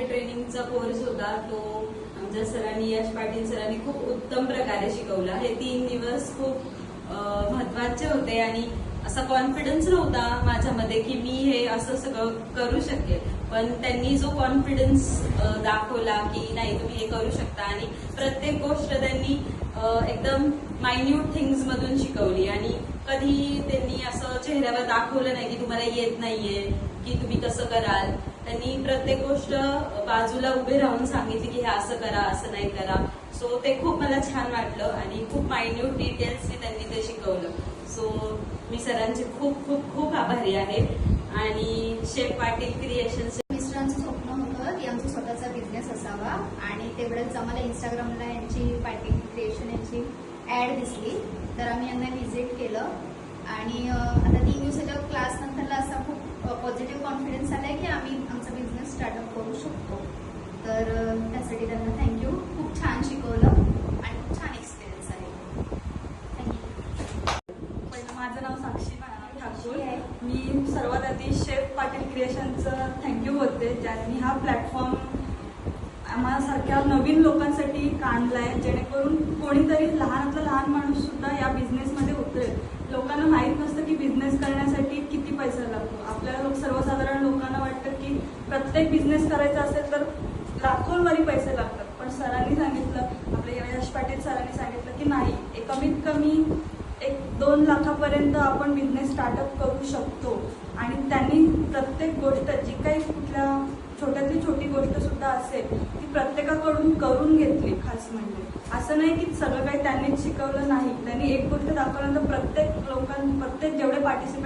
Karate ट्रेनिंगचा course होता तो आमच्या सरांनी, यश पाटील सरांनी खूप उत्तम प्रकारे शिकवला. हे 3 दिवस खूप महत्वाचे होते आणि असा कॉन्फिडन्स नव्हता माझ्यामध्ये की मी हे असं सगळं करू शकेल, पण त्यांनी जो कॉन्फिडन्स दाखवला की नाही तुम्ही हे करू शकता आणि प्रत्येक गोष्ट त्यांनी एकदम मायन्यूट थिंग्स मधून शिकवली आणि कधी त्यांनी असं चेहऱ्यावर दाखवलं नाही की तुम्हाला येत नाहीये की तुम्ही कसं कराल. त्यांनी प्रत्येक गोष्ट बाजूला उभे राहून सांगितली की हे असं करा, असं नाही करा. सो ते खूप मला छान वाटलं आणि खूप मायन्यूट डिटेल्सनी त्यांनी ते शिकवलं. सो मी सरांचे खूप खूप खूप आभारी आहे. आणि शेफ पाटील क्रिएशन्स मिस्टरांचं स्वप्न होतं की आमचा स्वतःचा बिझनेस असावा आणि तेवढंच आम्हाला इंस्टाग्रामला यांची पाटील क्रिएशन यांची ऍड दिसली, तर आम्ही यांना व्हिजिट केलं आणि आता 3 दिवसाच्या क्लास नंतरला असा खूप पॉझिटिव्ह कॉन्फिडन्स आलाय की आम्ही आमचा बिझनेस स्टार्टअप करू शकतो. तर त्यासाठी त्यांना थँक्यू. खूप छान शिकवलं आणि खूप छान एक्सपिरियन्स आहे. थँक्यू. पहिलं माझं नाव साक्षी ठाकूर. मी सर्वात आधी शेफ पाटील क्रिएशनचं थँक्यू बोलते, ज्यांनी हा प्लॅटफॉर्म आम्हासारख्या नवीन लोकांसाठी आणलाय, जेणेकरून कोणीतरी लहानातला लहान माणूस सुद्धा या बिझनेसमध्ये उतरेल. लोकांना माहीत नसतं की बिझनेस करण्यासाठी किती पैसा लागतो. आपल्याला सर्वसाधारण लोकांना वाटतं की प्रत्येक बिझनेस करायचा असेल तर लाखोंवरी पैसे लागतात, पण सरांनी सांगितलं, आपले यश पाटील सरांनी सांगितलं की नाही, कमीत कमी 1-2 लाखापर्यंत आपण बिझनेस स्टार्टअप करू शकतो. आणि त्यांनी प्रत्येक गोष्ट जी काही कुठल्या छोट्यातली छोटी गोष्ट सुद्धा असेल ती प्रत्येकाकडून करून घेतली. खास म्हणजे असं नाही की सगळं काही त्यांनीच शिकवलं नाही, त्यांनी एक गोष्ट दाखवल्यानंतर प्रत्येक जेवढे पार्टिसिपेट